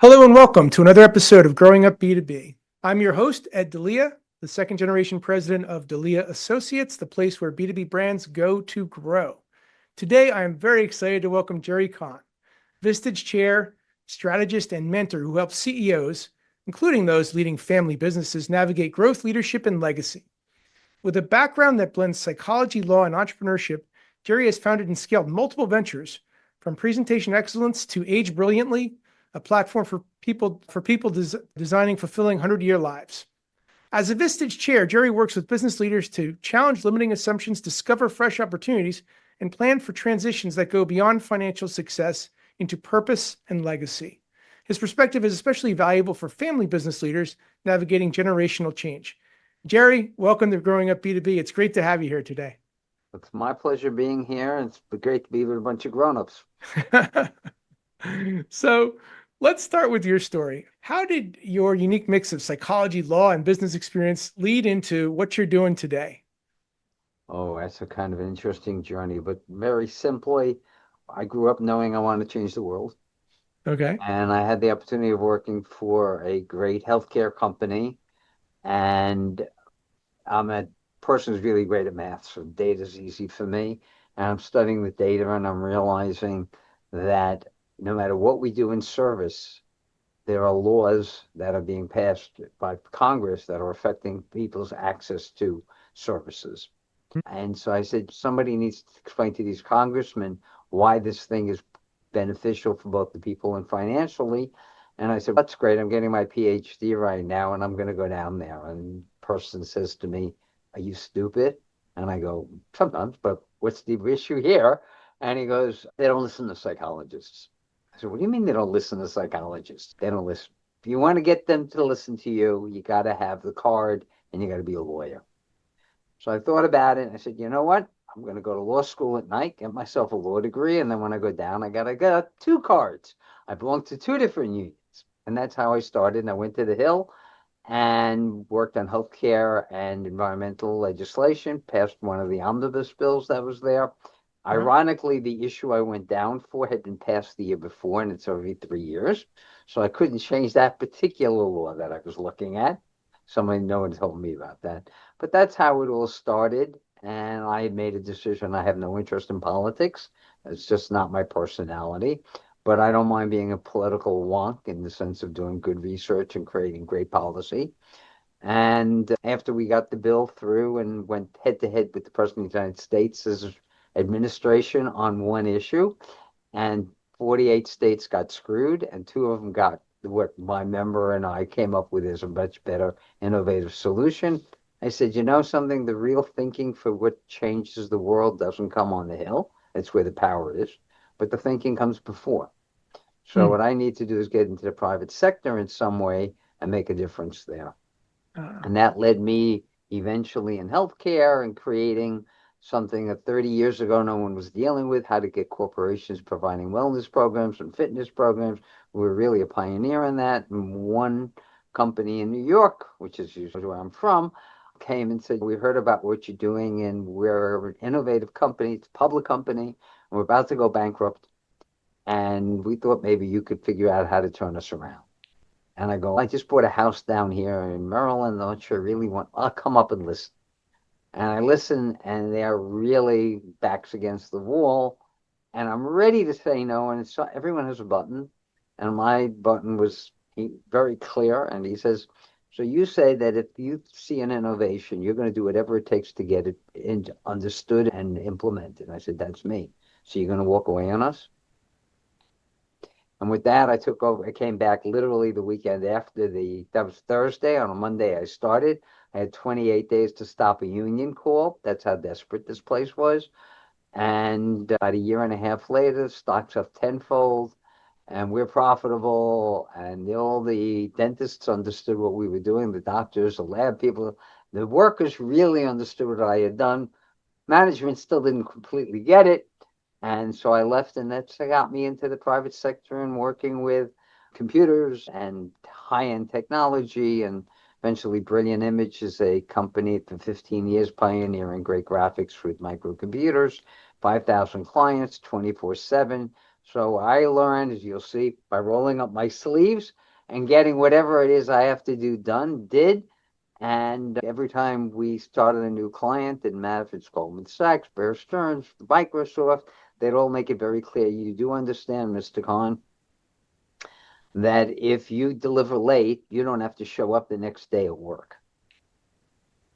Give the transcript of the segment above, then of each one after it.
Hello and welcome to another episode of Growing Up B2B. I'm your host, Ed Delia, the second generation president of Delia Associates, the place where B2B brands go to grow. Today, I am very excited to welcome Jerry Cahn, Vistage chair, strategist, and mentor who helps CEOs, including those leading family businesses, navigate growth, leadership, and legacy. With a background that blends psychology, law, and entrepreneurship, Jerry has founded and scaled multiple ventures, from presentation excellence to Age Brilliantly, a platform for people designing fulfilling 100-year lives. As a Vistage chair, Jerry works with business leaders to challenge limiting assumptions, discover fresh opportunities, and plan for transitions that go beyond financial success into purpose and legacy. His perspective is especially valuable for family business leaders navigating generational change. Jerry, welcome to Growing Up B2B. It's great to have you here today. It's my pleasure being here, and it's great to be with a bunch of grown-ups. So let's start with your story. How did your unique mix of psychology, law, and business experience lead into what you're doing today? Oh, that's a kind of an interesting journey, but very simply, I grew up knowing I wanted to change the world, Okay. and I had the opportunity of working for a great healthcare company, and I'm a person who's really great at math, so data is easy for me, and I'm studying the data, and I'm realizing that no matter what we do in service, there are laws that are being passed by Congress that are affecting people's access to services. And so I said, somebody needs to explain to these congressmen why this thing is beneficial for both the people and financially. And I said, that's great. I'm getting my PhD right now, and I'm going to go down there. And the person says to me, are you stupid? And I go, sometimes, but what's the issue here? And he goes, they don't listen to psychologists. I said, what do you mean they don't listen to psychologists? They don't listen. If you want to get them to listen to you, you got to have the card and you got to be a lawyer. So I thought about it and I said, you know what? I'm going to go to law school at night, get myself a law degree. And then when I go down, I got to get two cards. I belong to two different unions. And that's how I started. And I went to the Hill and worked on healthcare and environmental legislation, passed one of the omnibus bills that was there. Ironically, the issue I went down for had been passed the year before, and it's every 3 years. So I couldn't change that particular law that I was looking at. No one told me about that. But that's how it all started. And I had made a decision. I have no interest in politics. It's just not my personality. But I don't mind being a political wonk in the sense of doing good research and creating great policy. And after we got the bill through and went head to head with the President of the United States' administration on one issue, and 48 states got screwed, and two of them got what my member and I came up with is a much better, innovative solution. I said, you know something? The real thinking for what changes the world doesn't come on the Hill. It's where the power is. But the thinking comes before. So what I need to do is get into the private sector in some way and make a difference there. And that led me eventually in healthcare and creating something that 30 years ago no one was dealing with, how to get corporations providing wellness programs and fitness programs. We were really a pioneer in that. And one company in New York, which is usually where I'm from, came and said, we heard about what you're doing, and we're an innovative company. It's a public company, and we're about to go bankrupt. And we thought maybe you could figure out how to turn us around. And I go, I just bought a house down here in Maryland. I'm not sure I really want, I'll come up and listen. And I listen, and they're really backs against the wall. And I'm ready to say no. And it's everyone has a button. And my button was very clear. And he says, so you say that if you see an innovation, you're going to do whatever it takes to get it understood and implemented. And I said, that's me. So you're going to walk away on us? And with that, I took over. I came back literally the weekend after that was Thursday. On a Monday, I started. I had 28 days to stop a union call. That's how desperate this place was. And about a year and a half later, stocks up tenfold, and we're profitable. And all the dentists understood what we were doing, the doctors, the lab people, the workers really understood what I had done. Management still didn't completely get it. And so I left, and that's got me into the private sector and working with computers and high-end technology. And eventually Brilliant Image is a company for 15 years pioneering great graphics with microcomputers, 5,000 clients, 24/7, So I learned, as you'll see, by rolling up my sleeves and getting whatever it is I have to do done, did. And every time we started a new client, didn't matter if it's Goldman Sachs, Bear Stearns, Microsoft, they'd all make it very clear. You do understand, Mr. Cahn, that if you deliver late, you don't have to show up the next day at work.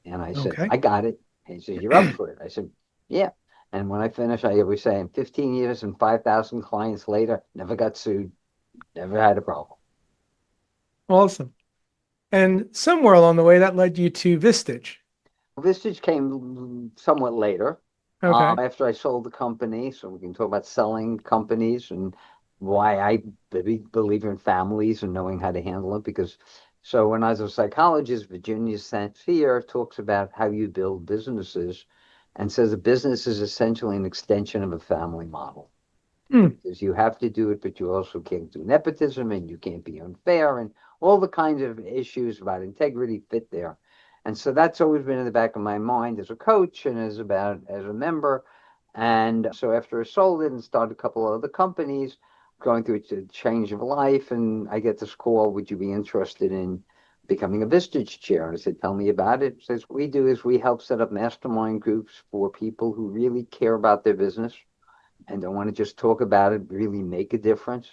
And I said, Okay. I got it. And he says, you're up for it. I said, yeah. And when I finish, I always say, in 15 years and 5,000 clients later, never got sued, never had a problem. Awesome. And somewhere along the way, that led you to Vistage. Vistage came somewhat later, Okay. after I sold the company. So we can talk about selling companies and why I big believer in families and knowing how to handle it. Because so when I was a psychologist, Virginia Satir talks about how you build businesses and says a business is essentially an extension of a family model. Hmm. Because you have to do it, but you also can't do nepotism and you can't be unfair and all the kinds of issues about integrity fit there. And so that's always been in the back of my mind as a coach and as a member. And so after I sold it and started a couple of other companies, going through a change of life, and I get this call, would you be interested in becoming a Vistage chair? And I said, tell me about it. It says, what we do is we help set up mastermind groups for people who really care about their business and don't want to just talk about it, really make a difference.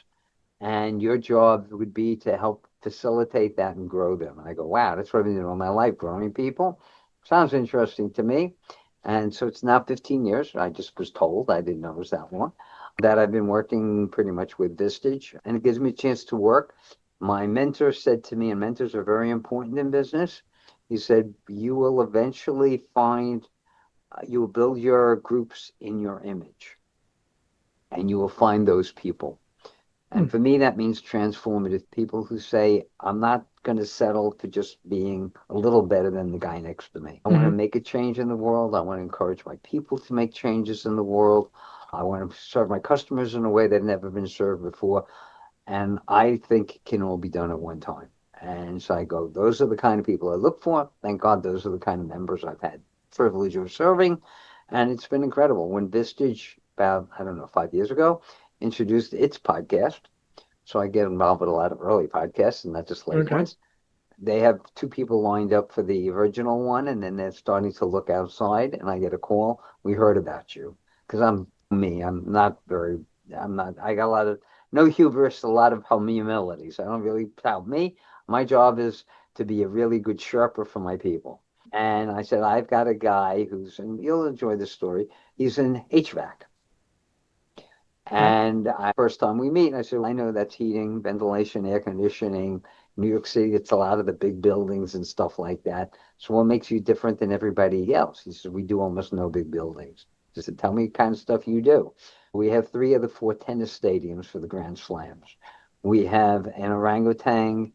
And your job would be to help facilitate that and grow them. And I go, wow, that's what I've been doing all my life, growing people. Sounds interesting to me. And so it's now 15 years. I just was told, I didn't know it was that long, that I've been working pretty much with Vistage. And it gives me a chance to work. My mentor said to me, and mentors are very important in business. He said, you will eventually find, you will build your groups in your image and you will find those people. Hmm. And for me, that means transformative people who say, I'm not going to settle for just being a little better than the guy next to me. I want to Mhm. make a change in the world. I want to encourage my people to make changes in the world. I want to serve my customers in a way they've never been served before. And I think it can all be done at one time. And so I go, those are the kind of people I look for. Thank God those are the kind of members I've had the privilege of serving. And it's been incredible. When Vistage, about, I don't know, 5 years ago, introduced its podcast, so I get involved with a lot of early podcasts and not just late Okay. ones. They have two people lined up for the original one, and then they're starting to look outside, and I get a call. We heard about you. Because I'm me. I'm not, I got a lot of, no hubris, a lot of humility. So I don't really tout me. My job is to be a really good sherpa for my people. And I said, I've got a guy who's, and you'll enjoy this story, he's in HVAC. Okay. And first time we meet, I said, I know that's heating, ventilation, air conditioning. New York City, it's a lot of the big buildings and stuff like that. So what makes you different than everybody else? He said, we do almost no big buildings. I said, tell me the kind of stuff you do. We have 3 of the 4 tennis stadiums for the Grand Slams. We have an orangutan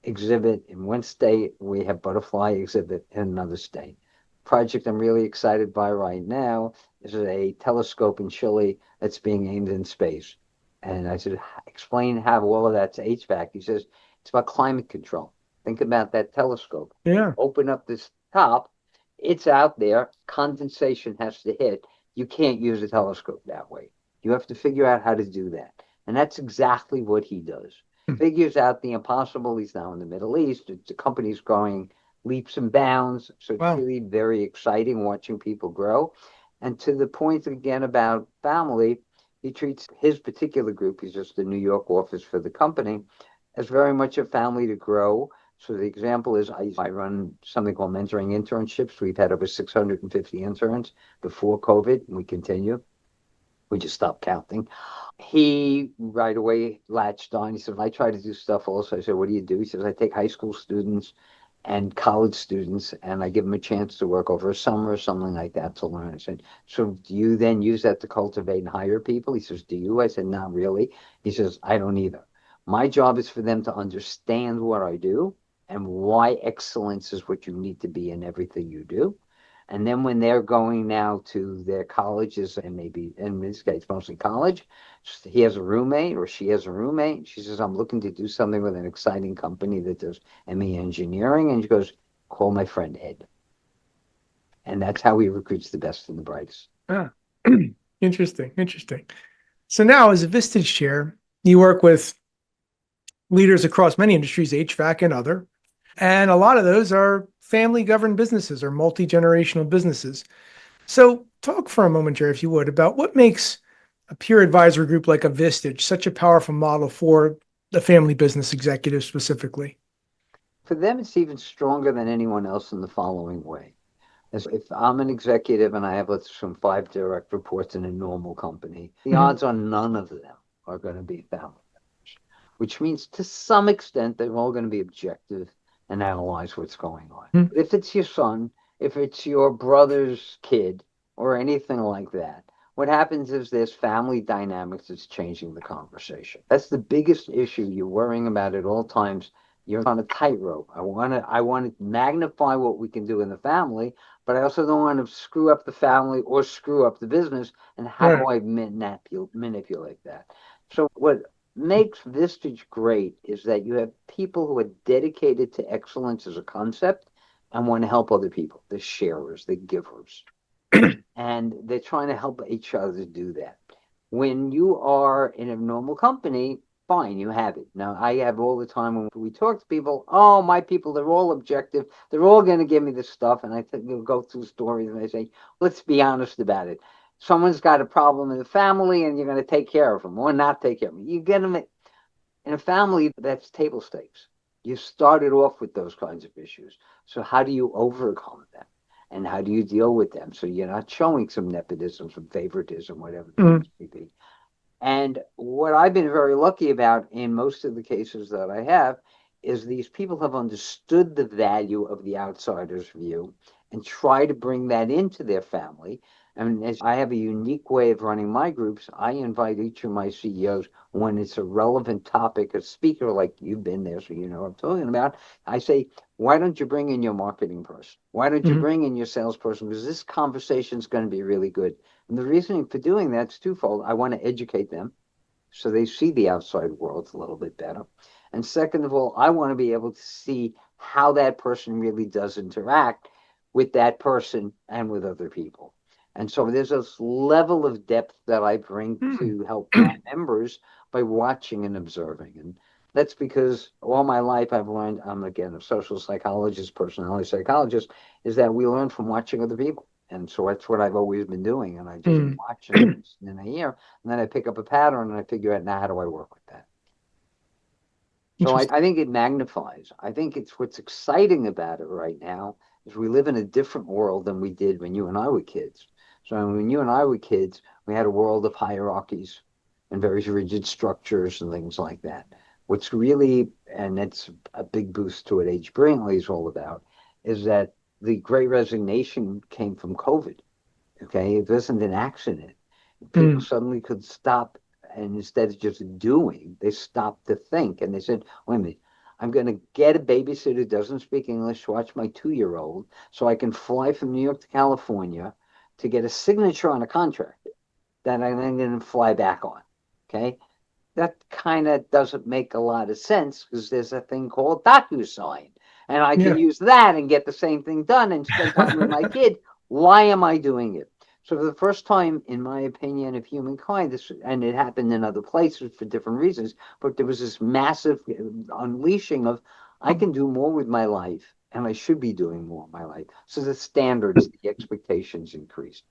exhibit in one state. We have butterfly exhibit in another state. Project I'm really excited by right now is a telescope in Chile that's being aimed in space. And I said, explain how all of that's HVAC. He says, it's about climate control. Think about that telescope. Yeah. Open up this top, it's out there, condensation has to hit. You can't use a telescope that way. You have to figure out how to do that. And that's exactly what he does. Hmm. Figures out the impossible. He's now in the Middle East. The company's growing leaps and bounds. So it's Wow. really very exciting watching people grow. And to the point again about family, he treats his particular group, he's just the New York office for the company, as very much a family to grow. So the example is I run something called mentoring internships. We've had over 650 interns before COVID, and we continue. We just stopped counting. He right away latched on. He said, I try to do stuff also. I said, what do you do? He says, I take high school students and college students and I give them a chance to work over a summer or something like that to learn. I said, so do you then use that to cultivate and hire people? He says, do you? I said, not really. He says, I don't either. My job is for them to understand what I do and why excellence is what you need to be in everything you do. And then when they're going now to their colleges, and maybe in this case, mostly college, he has a roommate or she has a roommate. She says, I'm looking to do something with an exciting company that does ME engineering. And she goes, call my friend Ed. And that's how he recruits the best and the brightest. Ah. Interesting. Interesting. So now, as a Vistage chair, you work with leaders across many industries, HVAC and other, and a lot of those are family-governed businesses or multi-generational businesses. So talk for a moment, Jerry, if you would, about what makes a peer advisor group like a Vistage such a powerful model for the family business executive specifically. For them, it's even stronger than anyone else in the following way. As if I'm an executive and I have, let's assume, 5 direct reports in a normal company, the Mhm. odds are none of them are going to be family members, which means to some extent they're all going to be objective and analyze what's going on. Mhm. But if it's your son, if it's your brother's kid, or anything like that, what happens is there's family dynamics that's changing the conversation. That's the biggest issue you're worrying about at all times. You're on a tightrope. I want to magnify what we can do in the family, but I also don't want to screw up the family or screw up the business. And how Right. do I manipulate that? So what makes Vistage great is that you have people who are dedicated to excellence as a concept and want to help other people, the sharers, the givers. And they're trying to help each other do that. When you are in a normal company, fine, you have it. Now, I have all the time when we talk to people, oh, my people, they're all objective. They're all going to give me this stuff. And I think you'll go through stories and they say, let's be honest about it. Someone's got a problem in the family and you're going to take care of them or not take care of them. You get them in a family, that's table stakes. You started off with those kinds of issues. So how do you overcome them? And how do you deal with them? So you're not showing some nepotism, some favoritism, whatever the Mhm. case may be. And what I've been very lucky about in most of the cases that I have is these people have understood the value of the outsider's view and try to bring that into their family. And as I have a unique way of running my groups, I invite each of my CEOs when it's a relevant topic, a speaker like you've been there, so you know what I'm talking about. I say, why don't you bring in your marketing person? Why don't you Mhm. bring in your salesperson? Because this conversation is going to be really good. And the reasoning for doing that is twofold. I want to educate them so they see the outside world a little bit better. And second of all, I want to be able to see how that person really does interact with that person and with other people. And so there's this level of depth that I bring Mhm. to help my members by watching and observing. And that's because all my life I've learned, I'm again a social psychologist, personality psychologist, is that we learn from watching other people. And so that's what I've always been doing. And I just Mhm. watch and I listen and I hear, and then I pick up a pattern and I figure out now how do I work with that. So I, Interesting. I think it magnifies. I think it's what's exciting about it right now is we live in a different world than we did when you and I were kids. So when you and I were kids, we had a world of hierarchies and very rigid structures and things like that. What's really, and it's a big boost to what Age Brinkley is all about, is that the great resignation came from COVID. Okay, it wasn't an accident. People Mhm. suddenly could stop, and instead of just doing, they stopped to think, and they said, "Wait a minute, I'm going to get a babysitter who doesn't speak English to watch my 2-year-old, so I can fly from New York to California to get a signature on a contract that I'm then going to fly back on." Okay, that kind of doesn't make a lot of sense because there's a thing called DocuSign, and I can Yeah. use that and get the same thing done and spend time with my kid. Why am I doing it? So for the first time, in my opinion, of humankind, this, and it happened in other places for different reasons, but there was this massive unleashing of I can do more with my life, and I should be doing more in my life. So the standards, the expectations increased.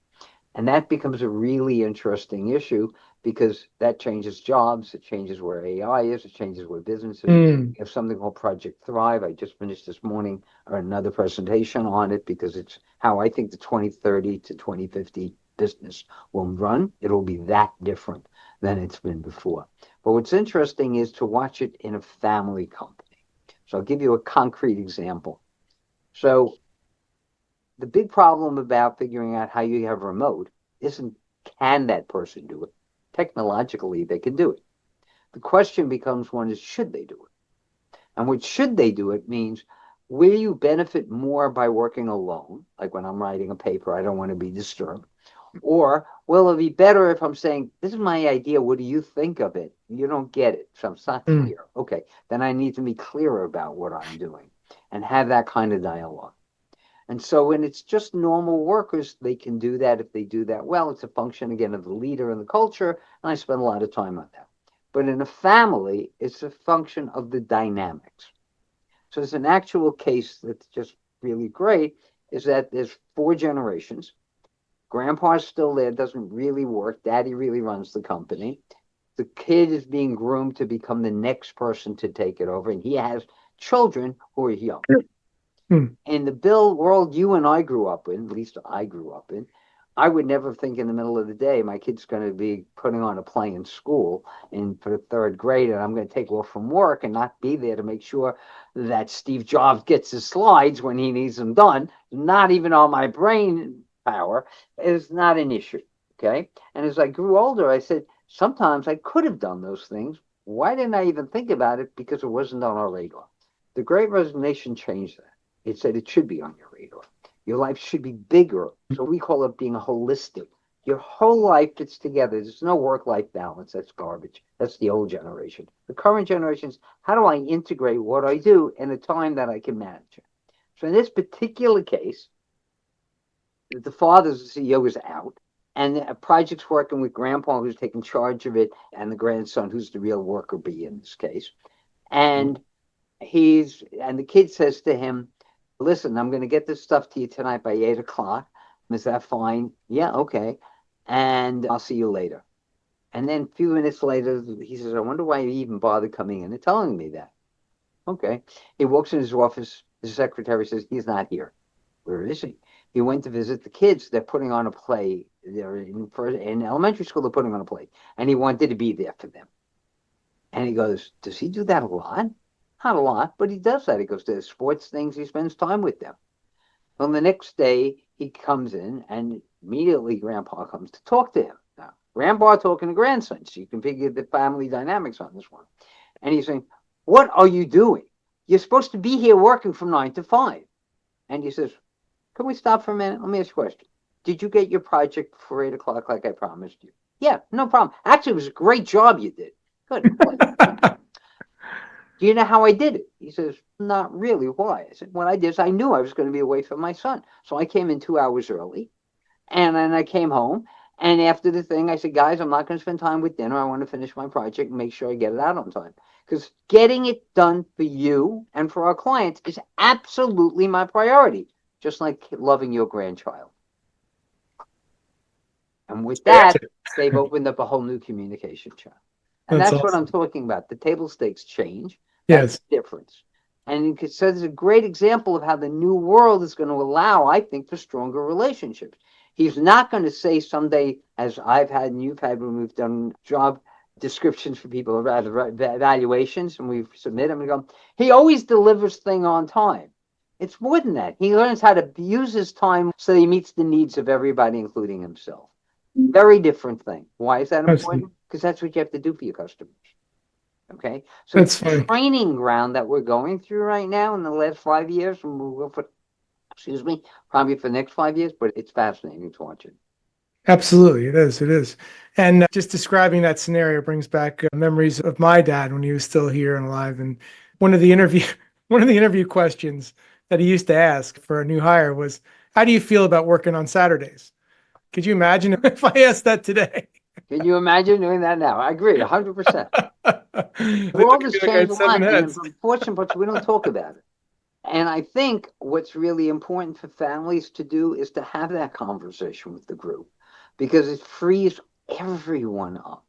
And that becomes a really interesting issue because that changes jobs, it changes where AI is, it changes where business is. Mhm. We have something called Project Thrive. I just finished this morning another presentation on it because it's how I think the 2030 to 2050 business will run. It'll be that different than it's been before. But what's interesting is to watch it in a family company. So I'll give you a concrete example. So the big problem about figuring out how you have remote isn't can that person do it? Technologically, they can do it. The question becomes one is should they do it? And what should they do it means will you benefit more by working alone? Like when I'm writing a paper, I don't want to be disturbed. Or will it be better if I'm saying, this is my idea, what do you think of it? You don't get it, so it's not Mhm. clear. Okay, then I need to be clearer about what I'm doing and have that kind of dialogue. And so when it's just normal workers, they can do that if they do that well. It's a function, again, of the leader and the culture, and I spend a lot of time on that. But in a family, it's a function of the dynamics. So there's an actual case that's just really great, is that there's 4 generations. Grandpa's still there, doesn't really work. Daddy really runs the company. The kid is being groomed to become the next person to take it over, and he has children who are young. Hmm. In the Bill world you and I grew up in, at least I grew up in, I would never think in the middle of the day my kid's going to be putting on a play in school for the 3rd grade, and I'm going to take off from work and not be there to make sure that Steve Jobs gets his slides when he needs them done. Not even on my brain power. Is not an issue. Okay. And as I grew older, I said, sometimes I could have done those things. Why didn't I even think about it? Because it wasn't on our radar. The Great Resignation changed that. It said it should be on your radar. Your life should be bigger. So we call it being holistic. Your whole life fits together. There's no work-life balance. That's garbage. That's the old generation. The current generation is, how do I integrate what I do in a time that I can manage it? So in this particular case, the father's CEO is out, and a project's working with grandpa, who's taking charge of it, and the grandson, who's the real worker bee in this case. And the kid says to him, listen, I'm going to get this stuff to you tonight by 8 o'clock. Is that fine? Yeah, okay. And I'll see you later. And then a few minutes later, he says, I wonder why you even bothered coming in and telling me that. Okay. He walks in his office. His secretary says, he's not here. Where is he? He went to visit the kids. They're putting on a play. They're in elementary school, they're putting on a play. And he wanted to be there for them. And he goes, does he do that a lot? Not a lot, but he does that. He goes to the sports things. He spends time with them. Well, the next day he comes in, and immediately grandpa comes to talk to him. Now, grandpa talking to grandson, so you can figure the family dynamics on this one. And he's saying, what are you doing? You're supposed to be here working from 9 to 5. And he says, can we stop for a minute? Let me ask you a question. Did you get your project for 8 o'clock like I promised you? Yeah, no problem. Actually, it was a great job you did. Good. Do you know how I did it? He says, not really. Why? I said, what I did is I knew I was going to be away from my son. So I came in 2 hours early, and then I came home. And after the thing, I said, guys, I'm not going to spend time with dinner. I want to finish my project and make sure I get it out on time. Because getting it done for you and for our clients is absolutely my priority, just like loving your grandchild. And with that, they've opened up a whole new communication channel. And that's awesome. what I'm talking about. The table stakes change. Yes. That's the difference. And so it's a great example of how the new world is going to allow, I think, for stronger relationships. He's not going to say someday, as I've had and you've had when we've done job descriptions for people, or rather evaluations, and we submit them and go, he always delivers thing on time. It's more than that. He learns how to use his time so he meets the needs of everybody, including himself. Very different thing. Why is that important? Because that's what you have to do for your customers. Okay, so That's the funny. training ground that we're going through right now in the last 5 years, and we'll go for, probably for the next 5 years, but it's fascinating to watch it. Absolutely, it is. It is. And just describing that scenario brings back memories of my dad when he was still here and alive. And one of the interview one of the interview questions that he used to ask for a new hire was, "How do you feel about working on Saturdays?" Could you imagine if I asked that today? Can you imagine doing that now? I agree, 100%. The The world has like I had changed a lot, 7 and heads. unfortunately, we don't talk about it. And I think what's really important for families to do is to have that conversation with the group, because it frees everyone up,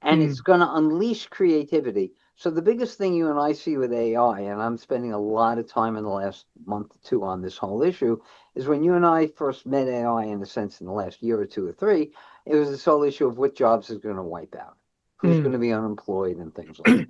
and it's going to unleash creativity. So the biggest thing you and I see with AI, and I'm spending a lot of time in the last month or two on this whole issue, is when you and I first met AI, in a sense, in the last year or 2 or 3, it was this whole issue of what jobs is going to wipe out, who's going to be unemployed, and things like that.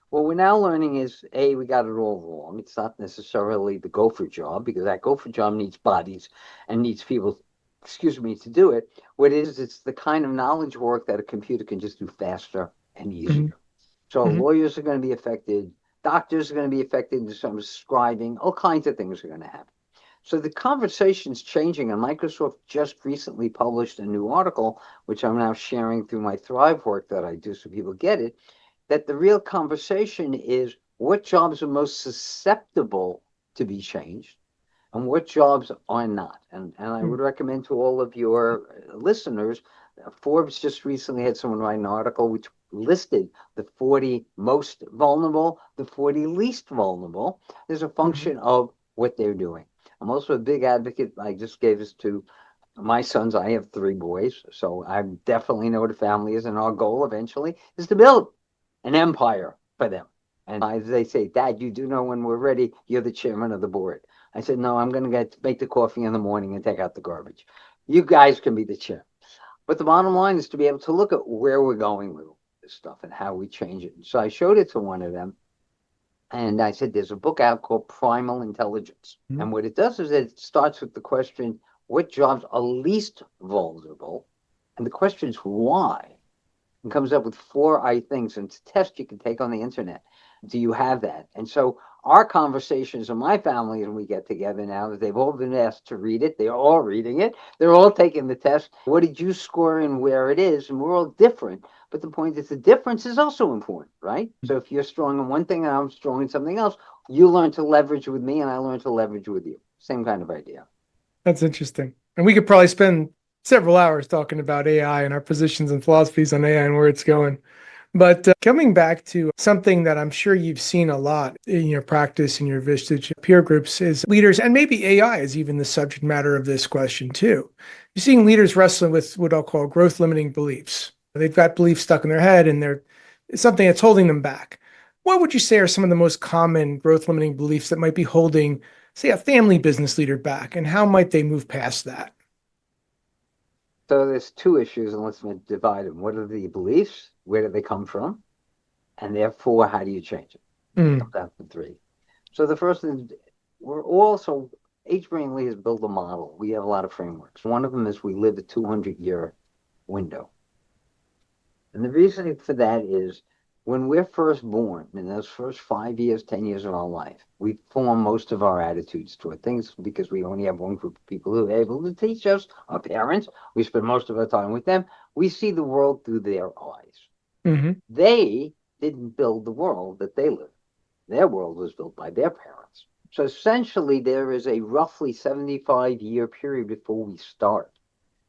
What we're now learning is, A, we got it all wrong. It's not necessarily the gopher job, because that gopher job needs bodies and needs people, to do it. What it is, it's the kind of knowledge work that a computer can just do faster and easier. So lawyers are going to be affected. Doctors are going to be affected in some scribing. All kinds of things are going to happen. So the conversation's changing, and Microsoft just recently published a new article, which I'm now sharing through my Thrive work that I do so people get it, that the real conversation is what jobs are most susceptible to be changed, and what jobs are not. And I would recommend to all of your listeners, Forbes just recently had someone write an article which listed the 40 most vulnerable, the 40 least vulnerable. There's a function of what they're doing. I'm also a big advocate. I just gave this to my sons. I have three boys, so I definitely know what a family is, and our goal eventually is to build an empire for them. And they say, Dad, you do know when we're ready, you're the chairman of the board. I said, no, I'm going to make the coffee in the morning and take out the garbage. You guys can be the chair. But the bottom line is to be able to look at where we're going with this stuff and how we change it. So I showed it to one of them, and I said, there's a book out called Primal Intelligence. And what it does is it starts with the question, what jobs are least vulnerable? And the question is why? And comes up with 4 things. And it's a test you can take on the internet. Do you have that? And so our conversations in my family, when we get together now, they've all been asked to read it. They're all reading it. They're all taking the test. What did you score and where it is? And we're all different. But the point is the difference is also important, right? So if you're strong in one thing and I'm strong in something else, you learn to leverage with me and I learn to leverage with you. Same kind of idea. That's interesting. And we could probably spend several hours talking about AI and our positions and philosophies on AI and where it's going. But coming back to something that I'm sure you've seen a lot in your practice in your Vistage peer groups is leaders, and maybe AI is even the subject matter of this question too. You're seeing leaders wrestling with what I'll call growth limiting beliefs. They've got beliefs stuck in their head and it's something that's holding them back. What would you say are some of the most common growth limiting beliefs that might be holding, say, a family business leader back, and how might they move past that? So there's 2 issues, and let's divide them. What are the beliefs? Where do they come from? And therefore, how do you change it? It comes down to 3. So the first is H. Brainley has built a model. We have a lot of frameworks. One of them is we live a 200-year window. And the reason for that is when we're first born, in those first 5 years, 10 years of our life, we form most of our attitudes toward things because we only have one group of people who are able to teach us, our parents. We spend most of our time with them. We see the world through their eyes. They didn't build the world that they live. Their world was built by their parents. So essentially, there is a roughly 75-year period before we start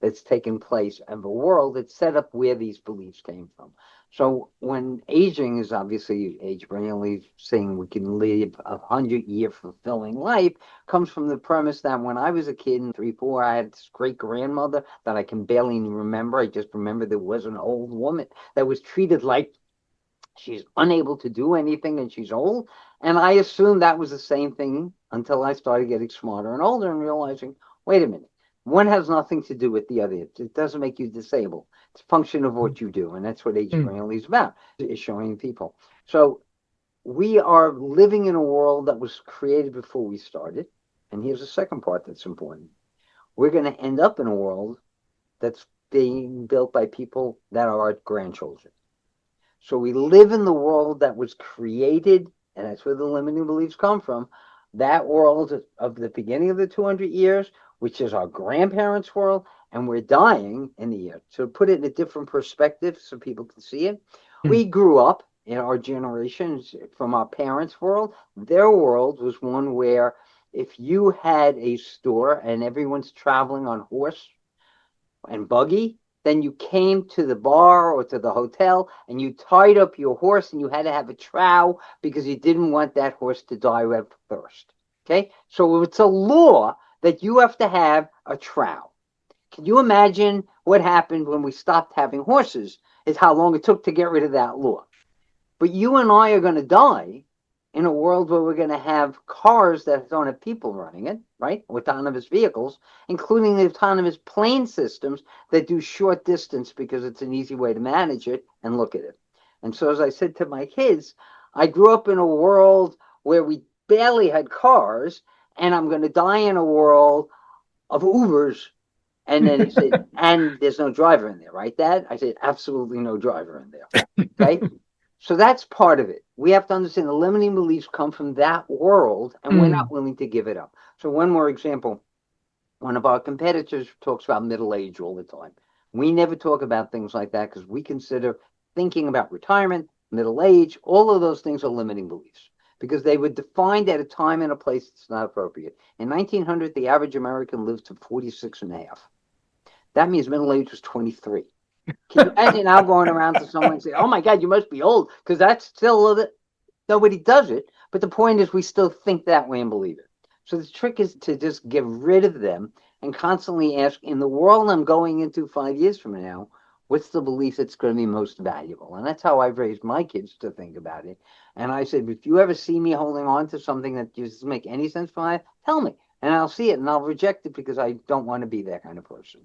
that's taken place of a world that's set up where these beliefs came from. So when aging is obviously H. Brainley saying we can live a 100-year fulfilling life comes from the premise that when I was a kid in 3, 4, I had this great grandmother that I can barely remember. I just remember there was an old woman that was treated like she's unable to do anything and she's old. And I assumed that was the same thing until I started getting smarter and older and realizing, wait a minute, one has nothing to do with the other. It doesn't make you disabled. It's a function of what you do. And that's what H. Brainley is about, is showing people. So we are living in a world that was created before we started. And here's the second part that's important. We're going to end up in a world that's being built by people that are our grandchildren. So we live in the world that was created, and that's where the limiting beliefs come from. That world of the beginning of the 200 years, which is our grandparents' world, and we're dying in the year. So put it in a different perspective so people can see it. We grew up in our generations from our parents' world. Their world was one where if you had a store and everyone's traveling on horse and buggy, then you came to the bar or to the hotel and you tied up your horse and you had to have a trough because you didn't want that horse to die of thirst. Okay? So it's a law that you have to have a trough. Can you imagine what happened when we stopped having horses? Is how long it took to get rid of that law. But you and I are going to die in a world where we're going to have cars that don't have people running it, right? Autonomous vehicles, including the autonomous plane systems that do short distance because it's an easy way to manage it and look at it. And so as I said to my kids, I grew up in a world where we barely had cars, and I'm going to die in a world of Ubers. And then he said, and there's no driver in there, right, Dad? I said, absolutely no driver in there. Okay? So that's part of it. We have to understand the limiting beliefs come from that world, and we're not willing to give it up. So one more example. One of our competitors talks about middle age all the time. We never talk about things like that because we consider thinking about retirement, middle age, all of those things are limiting beliefs. because they were defined at a time and a place that's not appropriate. In 1900, the average American lived to 46 and a half. That means middle age was 23. Can you imagine now going around to someone and say, oh my God, you must be old? Because that's still, nobody does it. But the point is, we still think that way and believe it. So the trick is to just get rid of them and constantly ask, in the world I'm going into 5 years from now, what's the belief that's going to be most valuable? And that's how I've raised my kids to think about it. And I said, if you ever see me holding on to something that doesn't make any sense for me, tell me. And I'll see it and I'll reject it because I don't want to be that kind of person.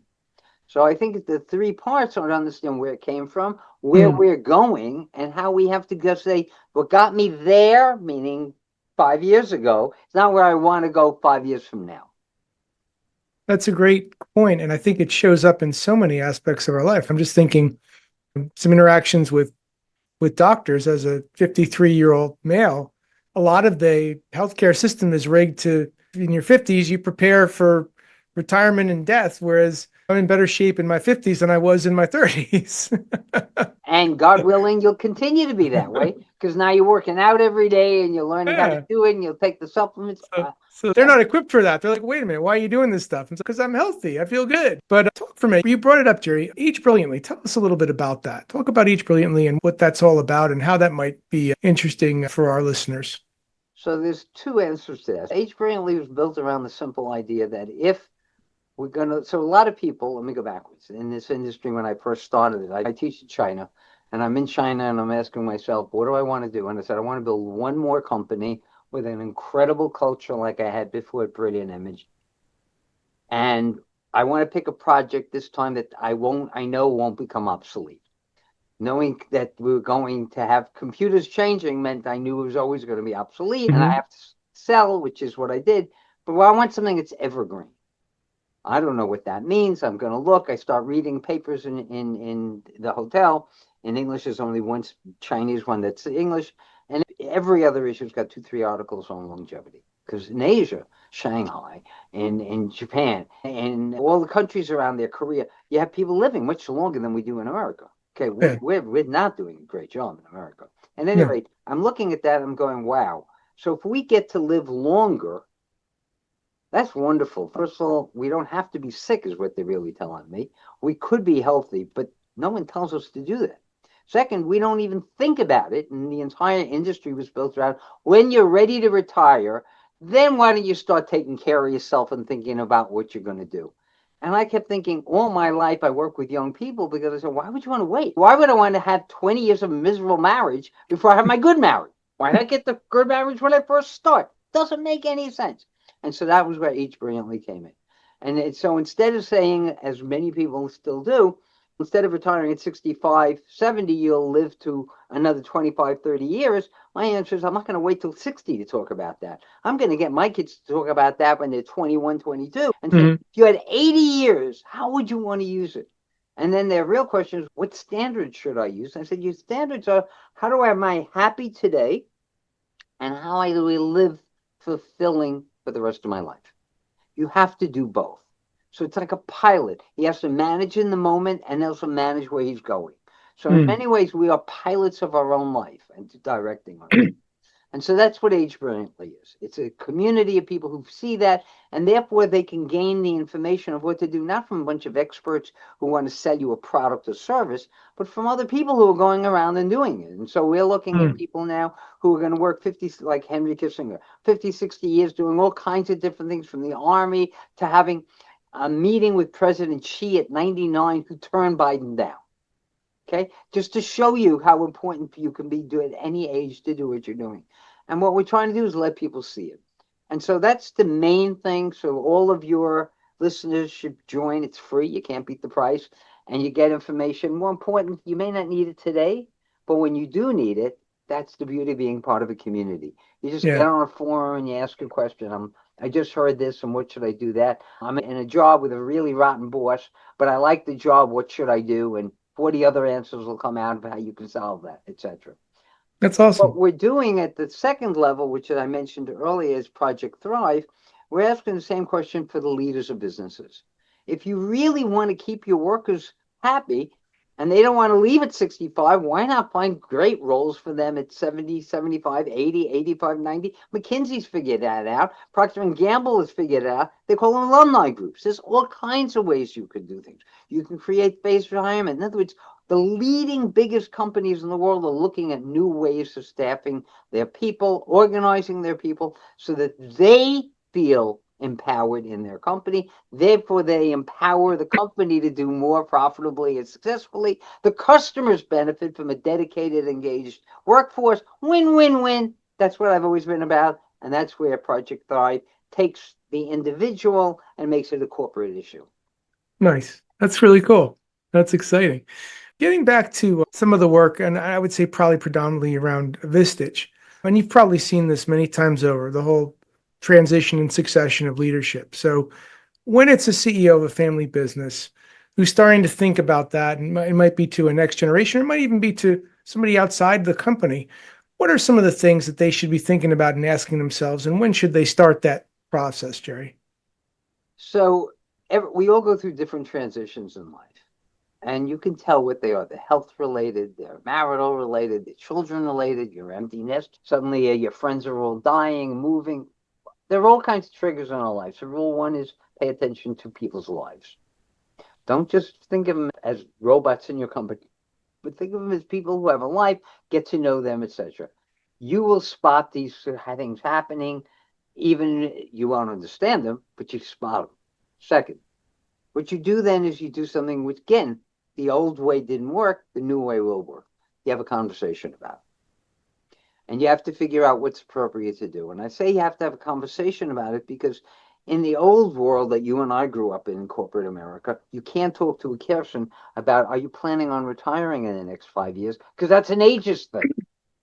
So I think the three parts are to understand where it came from, where we're going, and how we have to just say, what got me there, meaning 5 years ago, it's not where I want to go 5 years from now. That's a great point, and I think it shows up in so many aspects of our life. I'm just thinking some interactions with doctors as a 53-year-old male. A lot of the healthcare system is rigged to, in your 50s, you prepare for retirement and death, whereas I'm in better shape in my 50s than I was in my 30s. And God willing, you'll continue to be that way because now you're working out every day and you're learning how to Yeah. do it and you'll take the supplements. So they're not equipped for that. They're like, wait a minute, why are you doing this stuff? It's because I'm healthy. I feel good. But talk for me. You brought it up, Jerry. Age Brilliantly. Tell us a little bit about that. Talk about Age Brilliantly and what that's all about and how that might be interesting for our listeners. So there's two answers to that. Age Brilliantly was built around the simple idea that if we're going to, so a lot of people, let me go backwards. In this industry, when I first started it, I teach in China, and I'm in China and I'm asking myself, what do I want to do? And I said, I want to build one more company with an incredible culture like I had before at Brilliant Image. And I want to pick a project this time that I know won't become obsolete. Knowing that we were going to have computers changing meant I knew it was always going to be obsolete and I have to sell, which is what I did. But I want something that's evergreen. I don't know what that means. I'm going to look. I start reading papers in the hotel. In English, there's only one Chinese one that's English. And every other issue's got 2-3 articles on longevity. Because in Asia, Shanghai, in Japan, and all the countries around there, Korea, you have people living much longer than we do in America. Okay, we're not doing a great job in America. At any rate, I'm looking at that. I'm going, wow. So if we get to live longer, that's wonderful. First of all, we don't have to be sick is what they're really telling me. We could be healthy, but no one tells us to do that. Second, we don't even think about it. And the entire industry was built around when you're ready to retire, then why don't you start taking care of yourself and thinking about what you're going to do? And I kept thinking all my life I work with young people because I said, why would you want to wait? Why would I want to have 20 years of miserable marriage before I have my good marriage? Why not get the good marriage when I first start? Doesn't make any sense. And so that was where Age Brilliantly came in. And so instead of saying, as many people still do, instead of retiring at 65, 70, you'll live to another 25, 30 years, my answer is I'm not going to wait till 60 to talk about that. I'm going to get my kids to talk about that when they're 21, 22. And say, if you had 80 years, how would you want to use it? And then their real question is, what standards should I use? And I said, your standards are, how do I am I happy today? And how do I live fulfilling for the rest of my life? You have to do both. So it's like a pilot. He has to manage in the moment and also manage where he's going. So in many ways, we are pilots of our own life and directing our life. And so that's what Age Brilliantly is. It's a community of people who see that, and therefore they can gain the information of what to do, not from a bunch of experts who want to sell you a product or service, but from other people who are going around and doing it. And so we're looking at people now who are going to work 50, like Henry Kissinger, 50, 60 years doing all kinds of different things, from the army to having a meeting with President Xi at 99 who turned Biden down. Okay, just to show you how important you can be at any age to do what you're doing. And what we're trying to do is let people see it. And so that's the main thing. So all of your listeners should join. It's free. You can't beat the price. And you get information. More important, you may not need it today, but when you do need it, that's the beauty of being part of a community. You just get on a forum and you ask a question. I just heard this, and what should I do that? I'm in a job with a really rotten boss, but I like the job. What should I do? And 40 other answers will come out of how you can solve that, etc. That's awesome. What we're doing at the second level, which I mentioned earlier, is Project Thrive. We're asking the same question for the leaders of businesses. If you really want to keep your workers happy and they don't want to leave at 65, why not find great roles for them at 70, 75, 80, 85, 90? McKinsey's figured that out. Procter & Gamble has figured it out. They call them alumni groups. There's all kinds of ways you can do things. You can create phased retirement. In other words, the leading biggest companies in the world are looking at new ways of staffing their people, organizing their people so that they feel empowered in their company. Therefore, they empower the company to do more profitably and successfully. The customers benefit from a dedicated, engaged workforce. Win, win, win. That's what I've always been about. And that's where Project Thrive takes the individual and makes it a corporate issue. Nice. That's really cool. That's exciting. Getting back to some of the work, and I would say probably predominantly around Vistage, and you've probably seen this many times over, the whole transition and succession of leadership. So when it's a CEO of a family business who's starting to think about that, and it might be to a next generation, or it might even be to somebody outside the company, what are some of the things that they should be thinking about and asking themselves, and when should they start that process, Jerry? So we all go through different transitions in life. And you can tell what they are. They're health related, they're marital related, they're children related, your empty nest. Suddenly your friends are all dying, moving. There are all kinds of triggers in our lives. So rule one is pay attention to people's lives. Don't just think of them as robots in your company, but think of them as people who have a life, get to know them, etc. You will spot these things happening, even you won't understand them, but you spot them. Second, what you do then is you do something which, again, the old way didn't work, the new way will work. You have a conversation about it. And you have to figure out what's appropriate to do. And I say you have to have a conversation about it because in the old world that you and I grew up in corporate America, you can't talk to a person about, are you planning on retiring in the next 5 years? Because that's an ageist thing.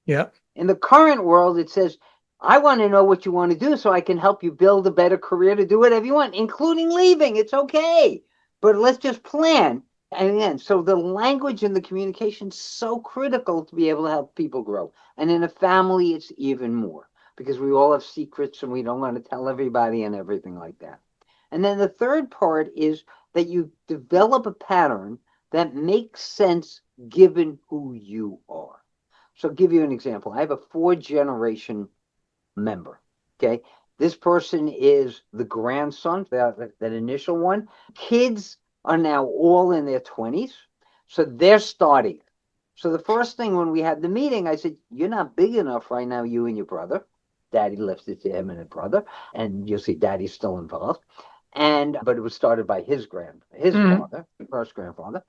Yeah. In the current world, it says, I want to know what you want to do so I can help you build a better career to do whatever you want, including leaving. It's okay. But let's just plan. And again, so the language and the communication is so critical to be able to help people grow. And in a family, it's even more because we all have secrets and we don't want to tell everybody and everything like that. And then the third part is that you develop a pattern that makes sense given who you are. So I'll give you an example. I have a 4-generation member. Okay. This person is the grandson, that initial one. Kids are now all in their 20s. So they're starting. So the first thing when we had the meeting, I said, you're not big enough right now, you and your brother. Daddy left it to him and his brother. And you'll see daddy's still involved. But it was started by his father, first grandfather.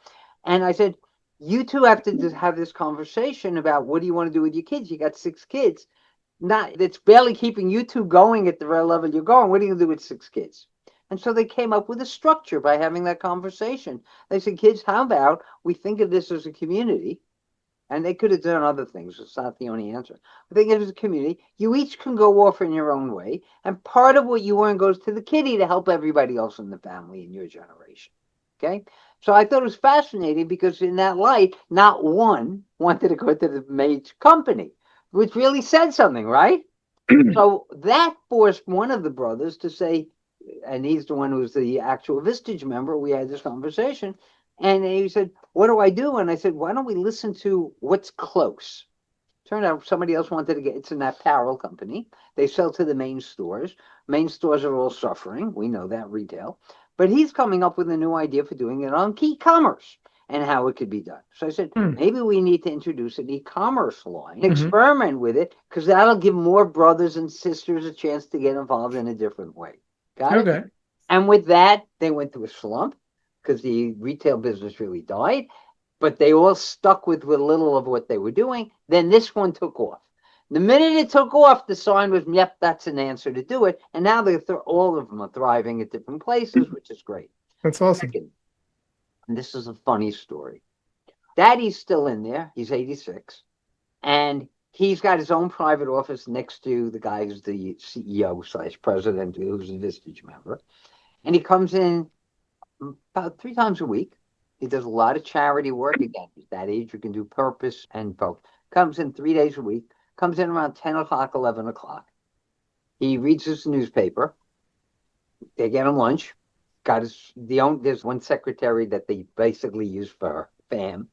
And I said, you two have to have this conversation about what do you want to do with your kids? You got 6 kids. It's barely keeping you two going at the level you're going. What are you going to do with 6 kids? And so they came up with a structure by having that conversation. They said, kids, how about we think of this as a community? And they could have done other things. It's not the only answer. But think of it as a community. You each can go off in your own way. And part of what you earn goes to the kitty to help everybody else in the family in your generation. Okay? So I thought it was fascinating because in that light, not one wanted to go to the major company, which really said something, right? So that forced one of the brothers to say, and he's the one who's the actual Vistage member. We had this conversation, and he said, what do I do? And I said, why don't we listen to what's close? Turned out somebody else wanted to it's an apparel company. They sell to the main stores. Main stores are all suffering. We know that, retail. But he's coming up with a new idea for doing it on e-commerce and how it could be done. So I said, maybe we need to introduce an e-commerce line, experiment with it, because that'll give more brothers and sisters a chance to get involved in a different way. Got it? Okay. And with that, they went through a slump because the retail business really died. But they all stuck with little of what they were doing. Then this one took off. The minute it took off, the sign was, yep, that's an answer to do it. And now all of them are thriving at different places, which is great. That's awesome. Second, and this is a funny story. Daddy's still in there. He's 86. And he's got his own private office next to the guy who's the CEO/president, who's a Vistage member. And he comes in about 3 times a week. He does a lot of charity work. Again, he's that age you can do purpose and folks. Comes in 3 days a week. Comes in around 10 o'clock, 11 o'clock. He reads his newspaper. They get him lunch. There's one secretary that they basically use for fam.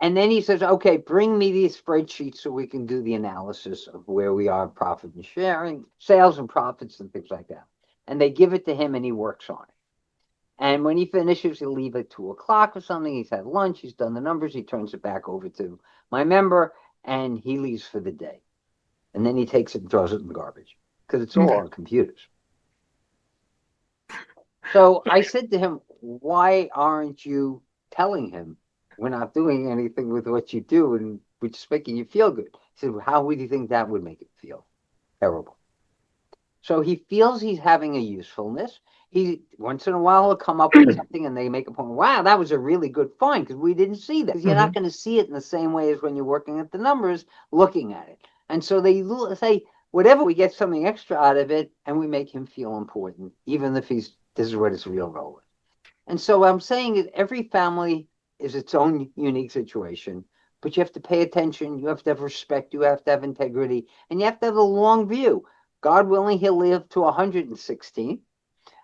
And then he says, okay, bring me these spreadsheets so we can do the analysis of where we are, profit and sharing, sales and profits and things like that. And they give it to him and he works on it. And when he finishes, he'll leave at 2 o'clock or something. He's had lunch, he's done the numbers, he turns it back over to my member, and he leaves for the day. And then he takes it and throws it in the garbage because it's all on computers. So I said to him, why aren't you telling him we're not doing anything with what you do and which is making you feel good? He said, well, how would you think that would make it feel? Terrible. So he feels he's having a usefulness. He once in a while will come up with something and they make a point, wow, that was a really good find because we didn't see that. You're not going to see it in the same way as when you're working at the numbers, looking at it. And so they say, whatever, we get something extra out of it and we make him feel important, even if this is what his real role is. And so I'm saying is every family is its own unique situation, but you have to pay attention. You have to have respect. You have to have integrity, and you have to have a long view. God willing, he'll live to 116.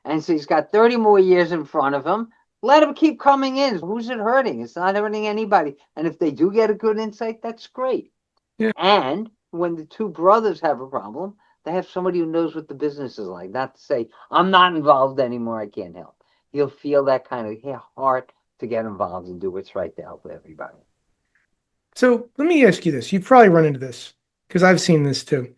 And so he's got 30 more years in front of him. Let him keep coming in. Who's it hurting? It's not hurting anybody. And if they do get a good insight, that's great. Yeah. And when the two brothers have a problem, they have somebody who knows what the business is like, not to say, I'm not involved anymore, I can't help. He'll feel that kind of heart to get involved and do what's right to help everybody. So let me ask you this. You've probably run into this because I've seen this too.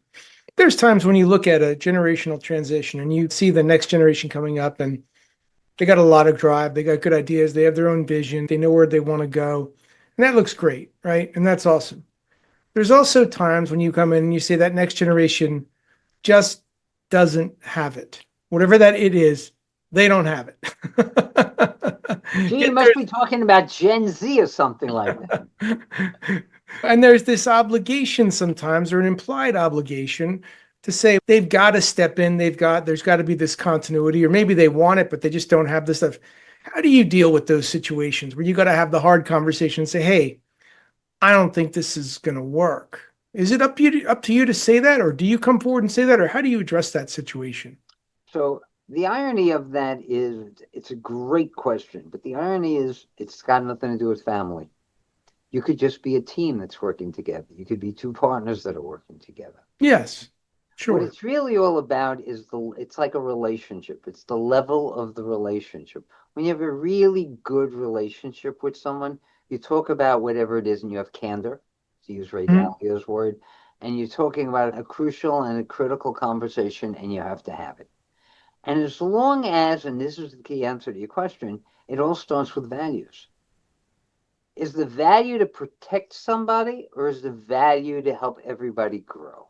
There's times when you look at a generational transition and you see the next generation coming up and they got a lot of drive. They got good ideas. They have their own vision. They know where they want to go. And that looks great, right? And that's awesome. There's also times when you come in and you say that next generation just doesn't have it. Whatever that it is, they don't have it. Gee, you must be talking about Gen Z or something like that. And there's this obligation sometimes, or an implied obligation, to say they've got to step in. There's got to be this continuity, or maybe they want it, but they just don't have this stuff. How do you deal with those situations where you got to have the hard conversation and say, hey, I don't think this is going to work? Is it up to you to say that, or do you come forward and say that, or how do you address that situation? So the irony of that is, it's a great question, but the irony is it's got nothing to do with family. You could just be a team that's working together. You could be two partners that are working together. Yes, sure. What it's really all about is it's like a relationship. It's the level of the relationship. When you have a really good relationship with someone, you talk about whatever it is and you have candor, to use Ray Dalia's word, and you're talking about a crucial and a critical conversation and you have to have it. And as long as, and this is the key answer to your question, it all starts with values. Is the value to protect somebody or is the value to help everybody grow?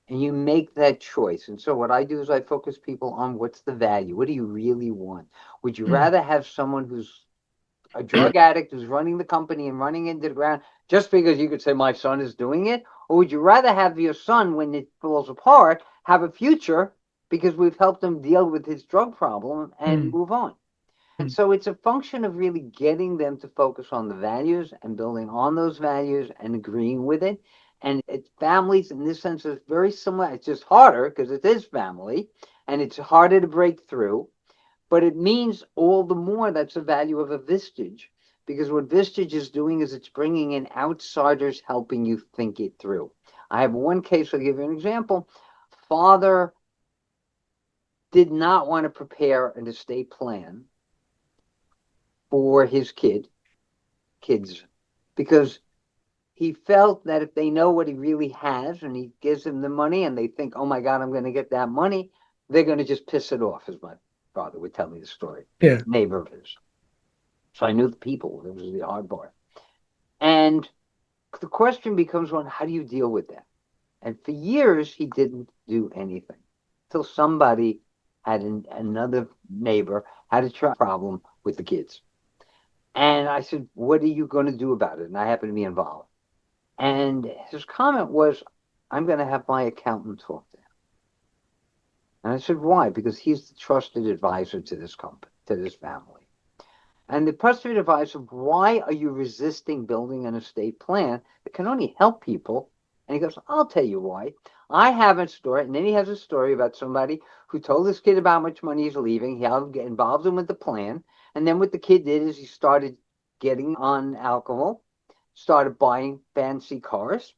And you make that choice. And so what I do is I focus people on what's the value. What do you really want? Would you rather have someone who's a drug addict who's running the company and running into the ground just because you could say my son is doing it? Or would you rather have your son, when it falls apart, have a future because we've helped him deal with his drug problem and move on? And so it's a function of really getting them to focus on the values and building on those values and agreeing with it. And families in this sense is very similar. It's just harder because it is family and it's harder to break through. But it means all the more that's the value of a Vistage, because what Vistage is doing is it's bringing in outsiders helping you think it through. I have one case, I'll give you an example. Father did not want to prepare an estate plan for his kids, because he felt that if they know what he really has and he gives them the money and they think, oh my God, I'm going to get that money, they're going to just piss it off, as my father would tell me the story. Yeah. Neighbor of his. So I knew the people. It was the hard part. And the question becomes one, how do you deal with that? And for years, he didn't do anything until somebody had another neighbor had a problem with the kids. And I said, what are you going to do about it? And I happened to be involved. And his comment was, I'm going to have my accountant talk to him. And I said, why? Because he's the trusted advisor to this company, to this family. And the trusted advisor, why are you resisting building an estate plan that can only help people? And he goes, I'll tell you why. I have a story. And then he has a story about somebody who told this kid about how much money he's leaving. He involved him with the plan. And then what the kid did is he started getting on alcohol, started buying fancy cars,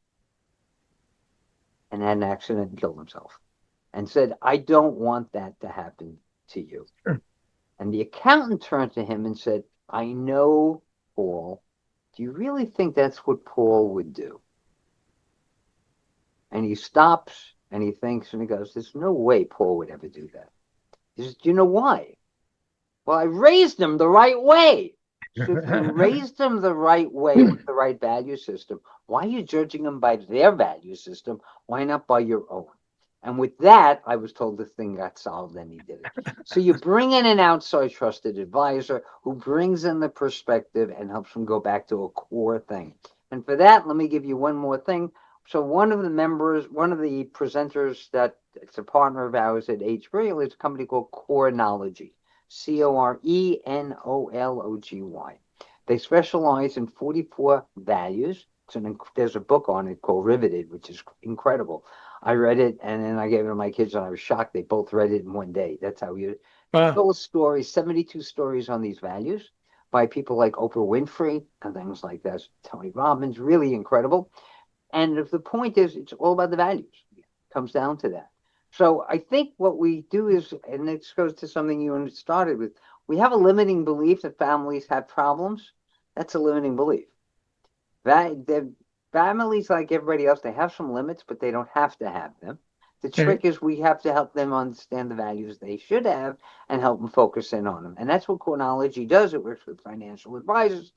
and had an accident and killed himself. And said, I don't want that to happen to you. Sure. And the accountant turned to him and said, I know, Paul. Do you really think that's what Paul would do? And he stops and he thinks and he goes, there's no way Paul would ever do that. He says, do you know why? Well, I raised him the right way. So if you raised him the right way with the right value system, why are you judging him by their value system? Why not by your own? And with that, I was told the thing got solved and he did it. So you bring in an outside trusted advisor who brings in the perspective and helps them go back to a core thing. And for that, let me give you one more thing. So one of the presenters that it's a partner of ours at H3 is a company called Corenology. Corenology. They specialize in 44 values. There's a book on it called Riveted, which is incredible. I read it and then I gave it to my kids and I was shocked. They both read it in one day. That's how you told stories, 72 stories on these values by people like Oprah Winfrey and things like that. Tony Robbins, really incredible. And if the point is, it's all about the values. It comes down to that. So I think what we do is, and this goes to something you started with, we have a limiting belief that families have problems. That's a limiting belief. Families, like everybody else, they have some limits, but they don't have to have them. The trick is we have to help them understand the values they should have and help them focus in on them. And that's what Corenology does. It works with financial advisors.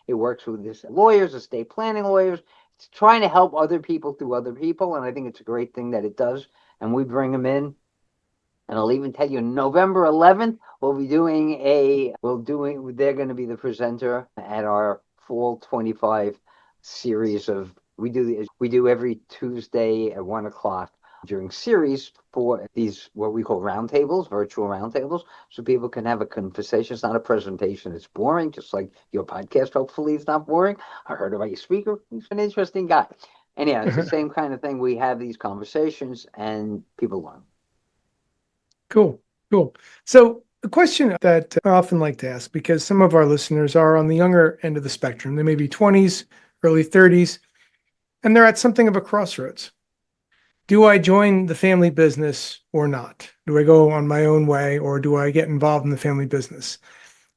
It works with this lawyers, estate planning lawyers. It's trying to help other people through other people. And I think it's a great thing that it does. And we bring them in. And I'll even tell you, November 11th, they're going to be the presenter at our Fall 25 series of, we do every Tuesday at 1 o'clock during series for these, what we call roundtables, virtual roundtables, so people can have a conversation. It's not a presentation. It's boring, just like your podcast. Hopefully it's not boring. I heard about your speaker. He's an interesting guy. Anyhow, it's the same kind of thing. We have these conversations and people learn. Cool. So a question that I often like to ask, because some of our listeners are on the younger end of the spectrum, they may be 20s, early 30s, and they're at something of a crossroads. Do I join the family business or not? Do I go on my own way or do I get involved in the family business?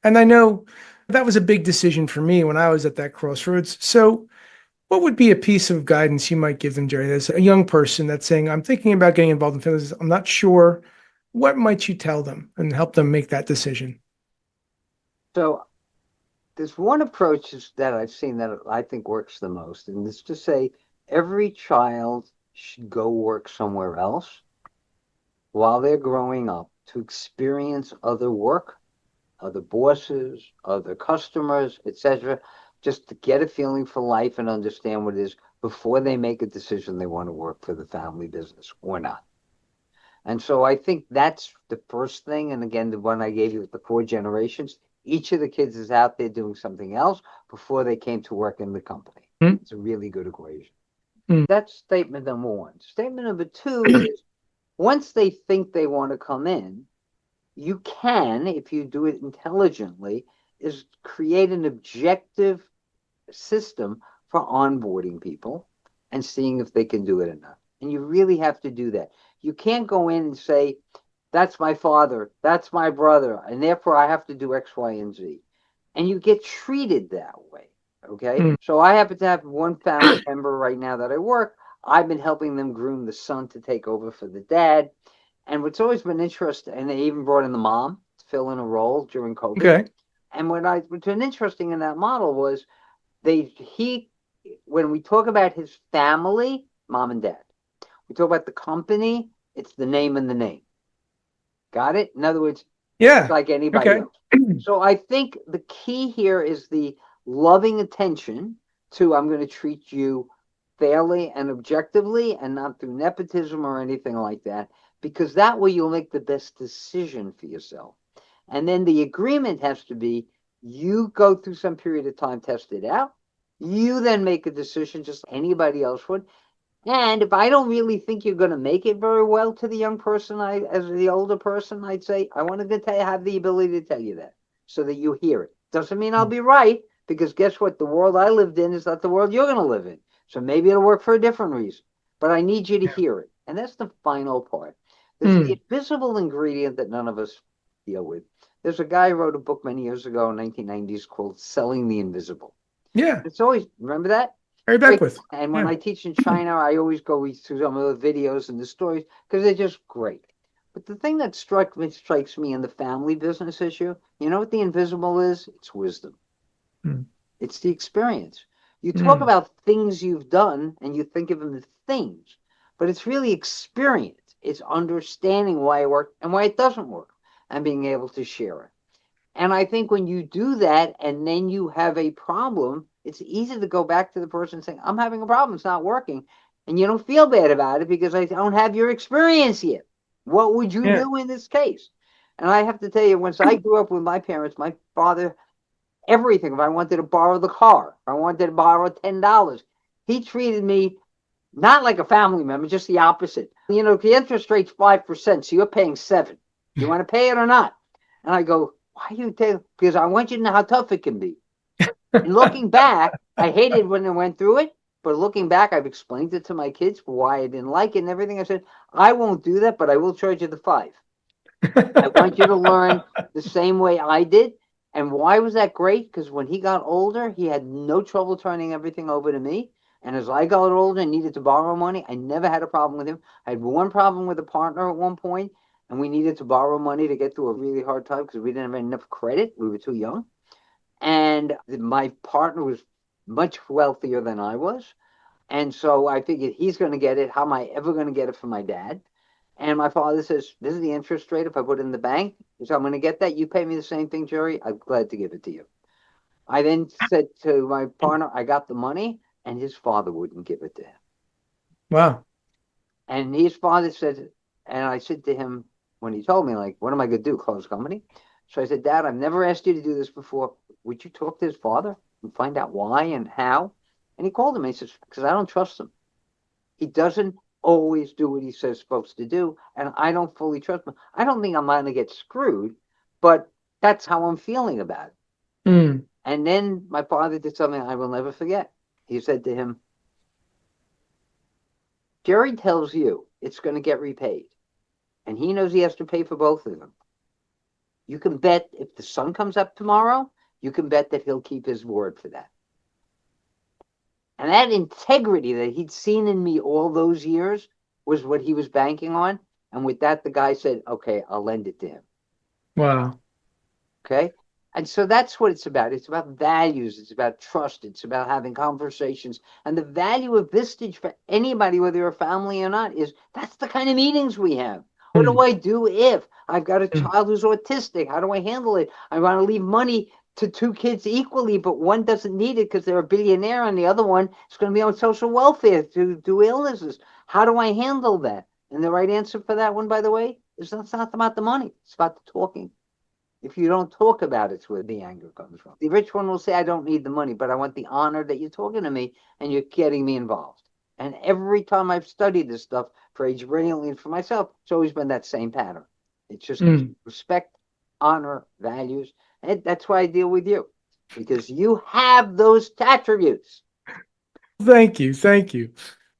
And I know that was a big decision for me when I was at that crossroads. So what would be a piece of guidance you might give them, Jerry, as a young person that's saying, I'm thinking about getting involved in family business, I'm not sure. What might you tell them and help them make that decision? So there's one approach that I've seen that I think works the most, and it's to say every child should go work somewhere else while they're growing up to experience other work, other bosses, other customers, etc., just to get a feeling for life and understand what it is before they make a decision they want to work for the family business or not. And so I think that's the first thing. And again, the one I gave you with the 4 generations, each of the kids is out there doing something else before they came to work in the company. It's a really good equation. That's statement number 1. Statement number 2 is once they think they want to come in, you can, if you do it intelligently, is create an objective system for onboarding people and seeing if they can do it or not. And you really have to do that. You can't go in and say, that's my father, that's my brother, and therefore I have to do X, Y, and Z. And you get treated that way, okay? So I happen to have one family member right now that I work. I've been helping them groom the son to take over for the dad. And what's always been interesting, and they even brought in the mom to fill in a role during COVID. Okay. And what's been interesting in that model was when we talk about his family, mom and dad, we talk about the company, it's the name and the name. Got it? In other words, it's like anybody else. So I think the key here is the loving attention to, I'm going to treat you fairly and objectively and not through nepotism or anything like that, because that way you'll make the best decision for yourself. And then the agreement has to be, you go through some period of time, test it out. You then make a decision just like anybody else would. And if I don't really think you're going to make it very well to the young person, as the older person, I'd say, I want to have the ability to tell you that so that you hear it. Doesn't mean I'll be right, because guess what? The world I lived in is not the world you're going to live in. So maybe it'll work for a different reason. But I need you to Yeah. hear it. And that's the final part. There's the Mm. invisible ingredient that none of us deal with. There's a guy who wrote a book many years ago in 1990s called Selling the Invisible. Yeah. It's always, remember that? Harry Great. Beckwith. And when Yeah. I teach in China, I always go through some of the videos and the stories because they're just great. But the thing that strikes me in the family business issue, you know what the invisible is? It's wisdom. Mm. It's the experience. You talk Mm. about things you've done and you think of them as things, but it's really experience. It's understanding why it worked and why it doesn't work and being able to share it. And I think when you do that and then you have a problem, it's easy to go back to the person saying, I'm having a problem, it's not working. And you don't feel bad about it because I don't have your experience yet. What would you Yeah. do in this case? And I have to tell you, once I grew up with my parents, my father, everything, if I wanted to borrow the car, if I wanted to borrow $10, he treated me not like a family member, just the opposite. You know, the interest rate's 5%, so you're paying 7. You want to pay it or not? And I go, why you take? Because I want you to know how tough it can be. And looking back, I hated when I went through it, but looking back, I've explained it to my kids why I didn't like it and everything. I said, I won't do that, but I will charge you the 5. I want you to learn the same way I did. And why was that great? Because when he got older, he had no trouble turning everything over to me. And as I got older and needed to borrow money, I never had a problem with him. I had one problem with a partner at one point, and we needed to borrow money to get through a really hard time because we didn't have enough credit. We were too young. And my partner was much wealthier than I was. And so I figured he's going to get it. How am I ever going to get it from my dad? And my father says, this is the interest rate if I put it in the bank. So I'm going to get that. You pay me the same thing, Jerry. I'm glad to give it to you. I then said to my partner, I got the money, and his father wouldn't give it to him. Wow. And his father said, and I said to him when he told me, like, what am I going to do? Close the company? So I said, Dad, I've never asked you to do this before. Would you talk to his father and find out why and how? And he called him and he says, because I don't trust him. He doesn't always do what he says supposed to do, and I don't fully trust him. I don't think I'm going to get screwed, but that's how I'm feeling about it. Mm. And then my father did something I will never forget. He said to him, Jerry tells you it's going to get repaid, and he knows he has to pay for both of them. You can bet if the sun comes up tomorrow, you can bet that he'll keep his word for that. And that integrity that he'd seen in me all those years was what he was banking on. And with that, the guy said, okay, I'll lend it to him. Wow. Okay. And so that's what it's about. It's about values. It's about trust. It's about having conversations. And the value of Vistage for anybody, whether you're a family or not, is that's the kind of meetings we have. What do Mm. I do if I've got a Mm. child who's autistic? How do I handle it? I want to leave money to 2 kids equally, but one doesn't need it because they're a billionaire and the other one is going to be on social welfare to do illnesses. How do I handle that? And the right answer for that one, by the way, is it's not about the money. It's about the talking. If you don't talk about it, it's where the anger comes from. The rich one will say, I don't need the money, but I want the honor that you're talking to me and you're getting me involved. And every time I've studied this stuff for Age Brilliantly and for myself, it's always been that same pattern. It's just Mm. respect, honor, values. And that's why I deal with you, because you have those attributes. Thank you. Thank you.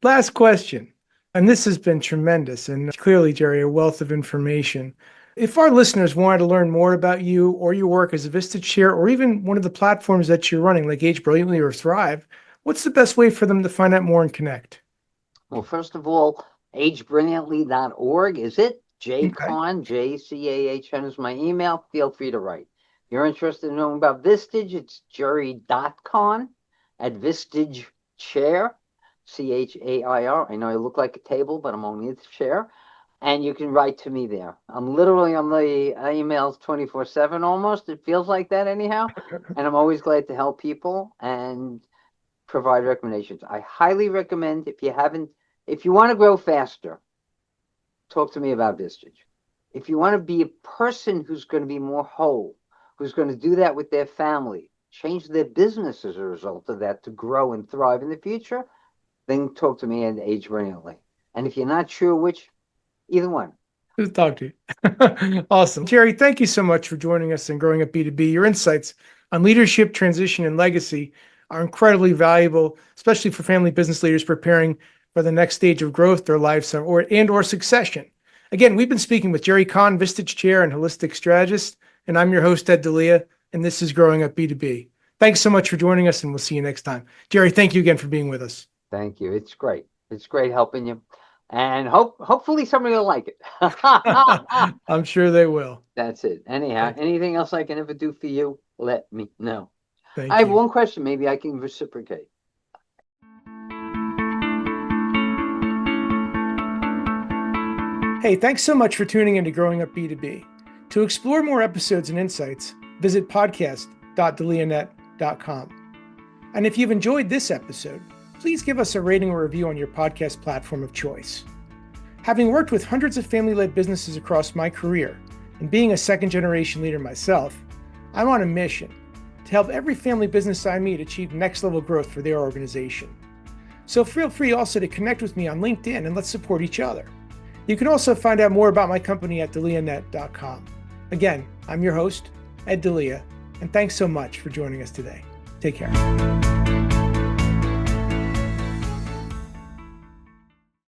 Last question. And this has been tremendous and clearly, Jerry, a wealth of information. If our listeners wanted to learn more about you or your work as a Vistage chair or even one of the platforms that you're running, like Age Brilliantly or Thrive, what's the best way for them to find out more and connect? Well, first of all, agebrilliantly.org is it? Okay. Cahn, Jcahn is my email. Feel free to write. If you're interested in knowing about Vistage, it's jerry.cahn at Vistage Chair, Chair. I know I look like a table, but I'm only a chair. And you can write to me there. I'm literally on the emails 24/7 almost. It feels like that anyhow. And I'm always glad to help people and provide recommendations. I highly recommend if you want to grow faster, talk to me about Vistage. If you want to be a person who's going to be more whole, who's going to do that with their family, change their business as a result of that to grow and thrive in the future, then talk to me and Age Brilliantly. And if you're not sure which, either one. Good to talk to you. Awesome. Jerry, thank you so much for joining us in Growing Up B2B. Your insights on leadership, transition, and legacy are incredibly valuable, especially for family business leaders preparing for the next stage of growth, their lives, or succession. Again, we've been speaking with Jerry Cahn, Vistage Chair and Holistic Strategist, and I'm your host, Ed Delia, and this is Growing Up B2B. Thanks so much for joining us, and we'll see you next time. Jerry, thank you again for being with us. Thank you. It's great. It's great helping you. And hopefully somebody will like it. I'm sure they will. That's it. Anyhow, anything else I can ever do for you, let me know. Thank I have you. one question. Maybe I can reciprocate. Hey, thanks so much for tuning into Growing Up B2B. To explore more episodes and insights, visit podcast.delianet.com. And if you've enjoyed this episode, please give us a rating or review on your podcast platform of choice. Having worked with hundreds of family-led businesses across my career, and being a second-generation leader myself, I'm on a mission to help every family business I meet achieve next-level growth for their organization. So feel free also to connect with me on LinkedIn and let's support each other. You can also find out more about my company at delianet.com. Again, I'm your host, Ed Delia, and thanks so much for joining us today. Take care.